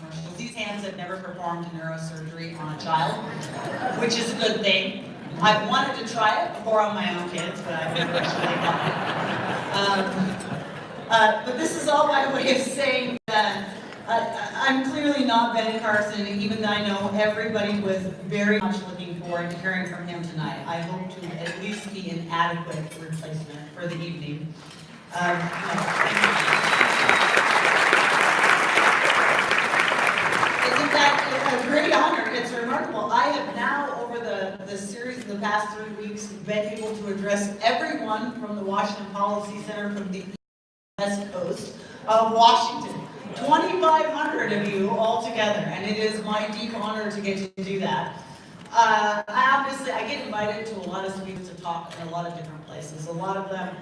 commercials. These hands have never performed neurosurgery on a child, which is a good thing. I've wanted to try it before on my own kids, but I've never actually done it. But this is all my way of saying that I'm clearly not Ben Carson, even though I know everybody was very much looking forward to hearing from him tonight. I hope to at least be an adequate replacement for the evening. Isn't that a great honor? It's remarkable. I have now, over the series of the past 3 weeks, been able to address everyone from the Washington Policy Center from the West Coast of Washington. 2,500 of you all together, and it is my deep honor to get to do that. I get invited to a lot of speakers to talk in a lot of different places. A lot of them,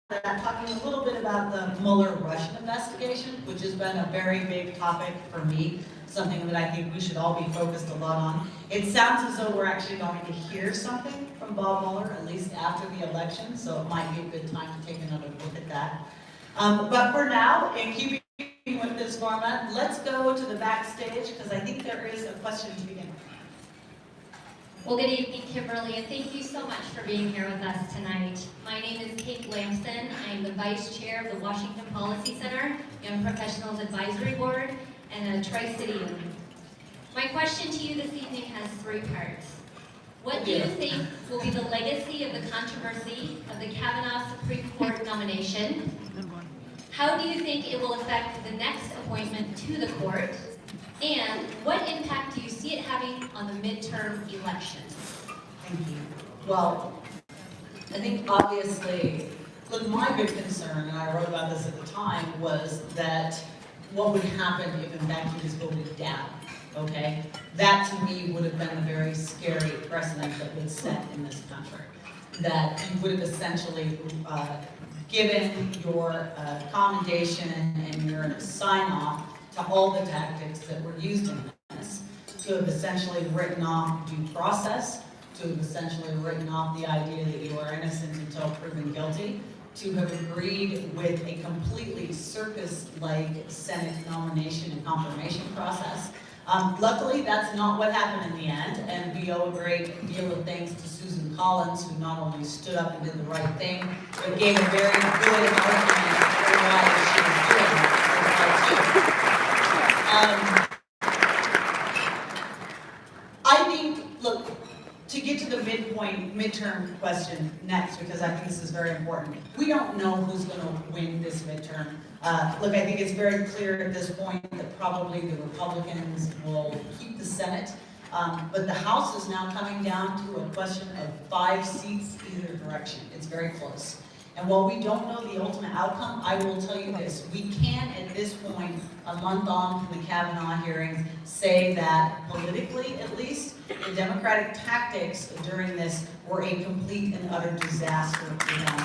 talking a little bit about the Mueller-Russian investigation, which has been a very big topic for me, something that I think we should all be focused a lot on. It sounds as though we're actually going to hear something from Bob Mueller, at least after the election, so it might be a good time to take another look at that. But for now, in keeping with this format, let's go to the backstage, because I think there is a question to begin with. Well, good evening, Kimberly, and thank you so much for being here with us tonight. My name is Kate Lamston. I am the Vice Chair of the Washington Policy Center, Young Professionals Advisory Board, and a Tri-City Union. My question to you this evening has 3 parts. What do you think will be the legacy of the controversy of the Kavanaugh Supreme Court nomination? How do you think it will affect the next appointment to the court? And what impact do you see it having on the midterm elections? Thank you. Well, I think obviously, look, my big concern, and I wrote about this at the time, was that what would happen if in fact he was voted down, okay? That to me would have been a very scary precedent that was set in this country. That you would have essentially given your commendation and your sign-off to all the tactics that were used in this, to have essentially written off due process, to have essentially written off the idea that you are innocent until proven guilty, to have agreed with a completely circus-like Senate nomination and confirmation process. Luckily, that's not what happened in the end, and we owe a great deal of thanks to Susan Collins, who not only stood up and did the right thing, but gave a very good argument for why she was doing it. I think, look, to get to the midterm question next, because I think this is very important. We don't know who's going to win this midterm. Look, I think it's very clear at this point that probably the Republicans will keep the Senate, but the House is now coming down to a question of 5 seats either direction. It's very close. And while we don't know the ultimate outcome, I will tell you this. We can, at this point, a month on from the Kavanaugh hearings, say that politically, at least, the Democratic tactics during this were a complete and utter disaster for them.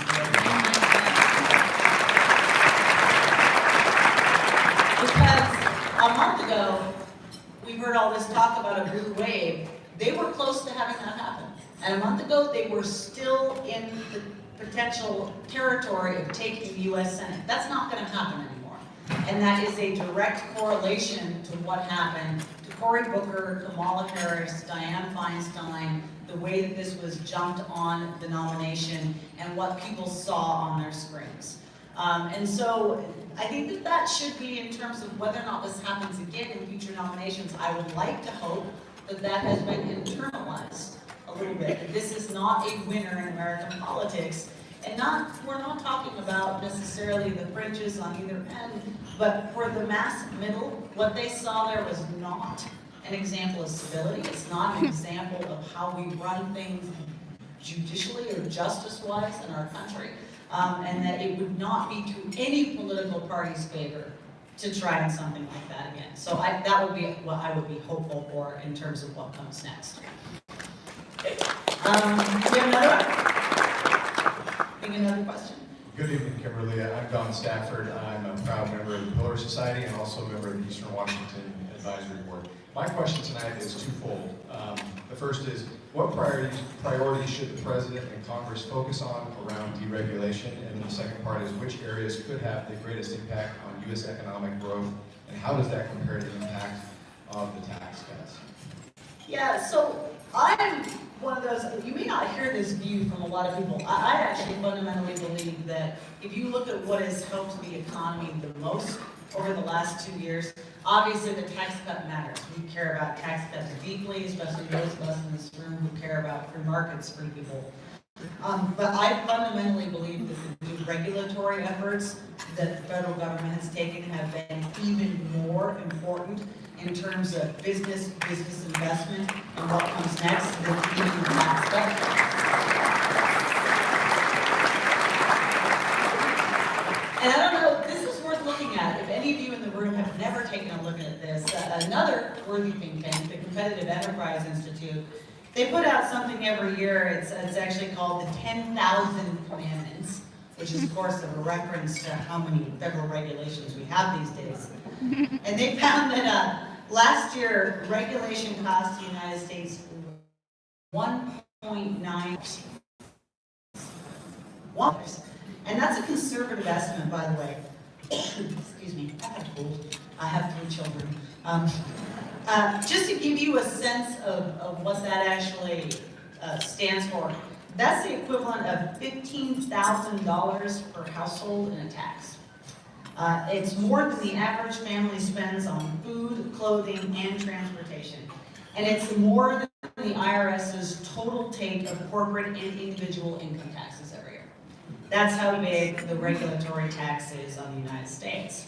Because a month ago, we heard all this talk about a blue wave. They were close to having that happen. And a month ago, they were still in the potential territory of taking the U.S. Senate. That's not going to happen anymore. And that is a direct correlation to what happened to Cory Booker, Kamala Harris, Dianne Feinstein, the way that this was jumped on the nomination, and what people saw on their screens. And so I think that that should be, in terms of whether or not this happens again in future nominations, I would like to hope that that has been internalized a little bit. This is not a winner in American politics, and we're not talking about necessarily the fringes on either end, but for the mass middle, what they saw there was not an example of civility. It's not an example of how we run things judicially or justice-wise in our country, and that it would not be to any political party's favor to try on something like that again. So that would be what I would be hopeful for in terms of what comes next. We have another one? Think another question? Good evening, Kimberly. I'm Don Stafford. I'm a proud member of the Pillar Society and also a member of the Eastern Washington Advisory Board. My question tonight is twofold. The first is, what priorities should the President and Congress focus on around deregulation? And then the second part is, which areas could have the greatest impact on U.S. economic growth And how does that compare to the impact of the tax cuts? Yeah, so I'm one of those, you may not hear this view from a lot of people. I actually fundamentally believe that if you look at what has helped the economy the most over the last 2 years, obviously the tax cut matters. We care about tax cuts deeply, especially those of us in this room who care about free markets, free people. But I fundamentally believe that the new regulatory efforts that the federal government has taken have been even more important in terms of business investment, and what comes next than even the tax cut. And I don't know, this is worth looking at. If any of you in the room have never taken a look at this, another worthy think tank, the Competitive Enterprise Institute, they put out something every year. It's actually called the 10,000 Commandments, which is of course a reference to how many federal regulations we have these days. And they found that last year, regulation cost the United States $1.9 and that's a conservative estimate, by the way. Excuse me, I have a cold. I have 3 children. Just to give you a sense of what that actually stands for, that's the equivalent of $15,000 per household in a tax. It's more than the average family spends on food, clothing, and transportation. And it's more than the IRS's total take of corporate and individual income taxes every year. That's how big the regulatory tax is on the United States.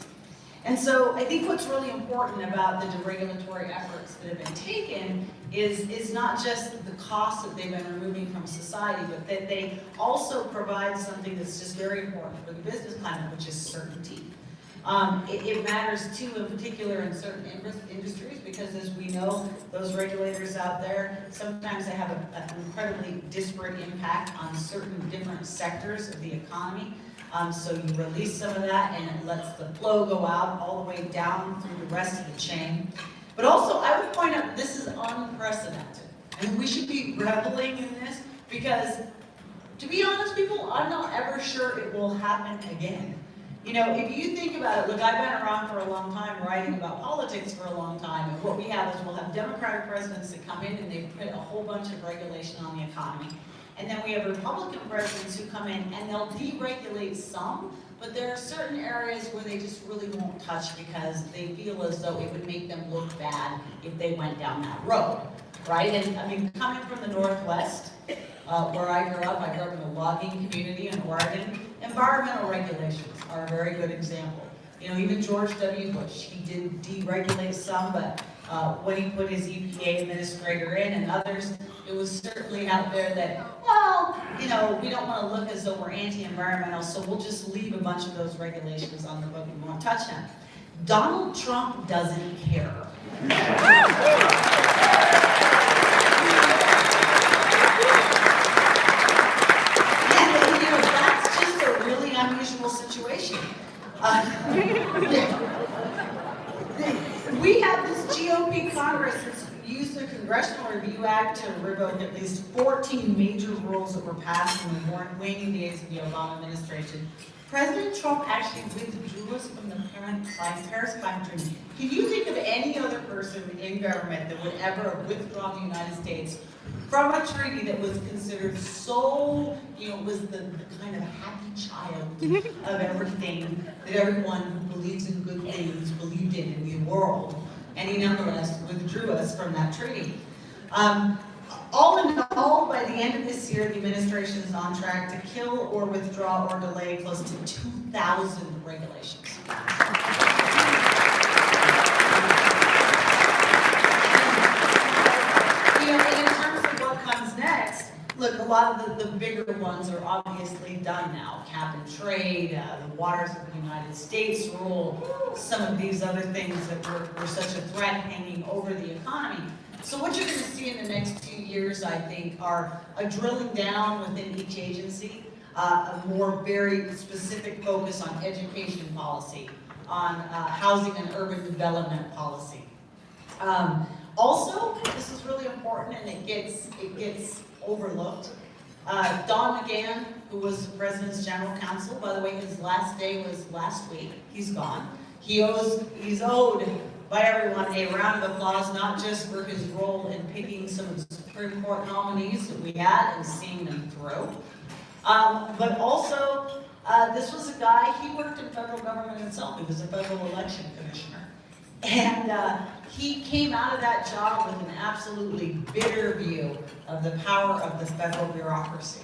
And so I think what's really important about the deregulatory efforts that have been taken is not just the costs that they've been removing from society, but that they also provide something that's just very important for the business climate, which is certainty. It matters too, in particular in certain industries, because as we know, those regulators out there, sometimes they have an incredibly disparate impact on certain different sectors of the economy. So you release some of that and it lets the flow go out all the way down through the rest of the chain. But also, I would point out this is unprecedented. And we should be reveling in this because, to be honest, people, I'm not ever sure it will happen again. You know, if you think about it, look, I've been around for a long time, writing about politics for a long time, and what we have is we'll have Democratic presidents that come in and they put a whole bunch of regulation on the economy. And then we have Republican presidents who come in and they'll deregulate some, but there are certain areas where they just really won't touch because they feel as though it would make them look bad if they went down that road, right? And I mean, coming from the Northwest, where I grew up in a logging community in Oregon. Environmental regulations are a very good example. You know, even George W. Bush, he did deregulate some, but when he put his EPA administrator in and others, it was certainly out there that, well, you know, we don't want to look as though we're anti-environmental, so we'll just leave a bunch of those regulations on the book and we won't touch them. Donald Trump doesn't care. Unusual situation. We have this GOP Congress that's used the Congressional Review Act to revoke at least 14 major rules that were passed in the waning days of the Obama administration. President Trump actually withdrew us from the Paris Climate Treaty. Can you think of any other person in government that would ever have withdrawn the United States from a treaty that was considered so, you know, was the kind of happy child of everything that everyone who believes in good things believed in the world, and he nonetheless withdrew us from that treaty. All in all, by the end of this year, the administration is on track to kill or withdraw or delay close to 2,000 regulations. Look, a lot of the bigger ones are obviously done now. Cap and trade, the waters of the United States rule, some of these other things that were such a threat hanging over the economy. So what you're going to see in the next 2 years, I think, are a drilling down within each agency, a more very specific focus on education policy, on housing and urban development policy. Also, this is really important and it gets overlooked. Don McGahn, who was the President's General Counsel, by the way, his last day was last week. He's gone. He's owed by everyone a round of applause, not just for his role in picking some of the Supreme Court nominees that we had and seeing them through, but also this was a guy, he worked in federal government himself. He was a federal election commissioner. And he came out of that job with an absolutely bitter view of the power of the federal bureaucracy.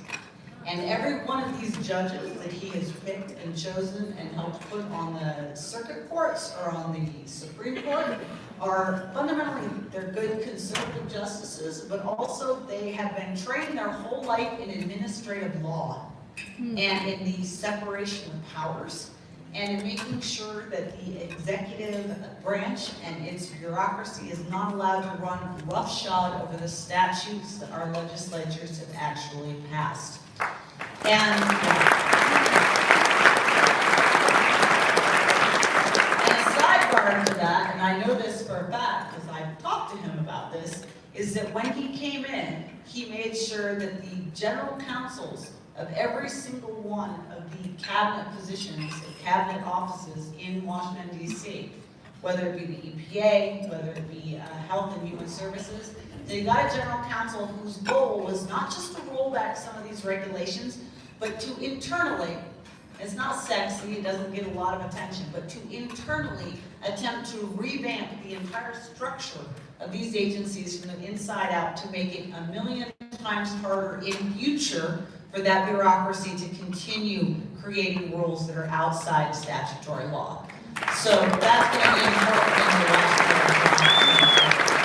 And every one of these judges that he has picked and chosen and helped put on the circuit courts or on the Supreme Court are fundamentally, they're good conservative justices, but also they have been trained their whole life in administrative law and in the separation of powers, and in making sure that the executive branch and its bureaucracy is not allowed to run roughshod over the statutes that our legislatures have actually passed. And a sidebar to that, and I know this for a fact because I've talked to him about this, is that when he came in, he made sure that the general counsels of every single one of the cabinet positions, the cabinet offices in Washington, D.C., whether it be the EPA, whether it be Health and Human Services, they got a general counsel whose goal was not just to roll back some of these regulations, but to internally, it's not sexy, it doesn't get a lot of attention, but to internally attempt to revamp the entire structure of these agencies from the inside out to make it a million times harder in future for that bureaucracy to continue creating rules that are outside statutory law. So that's going to be important in the last year.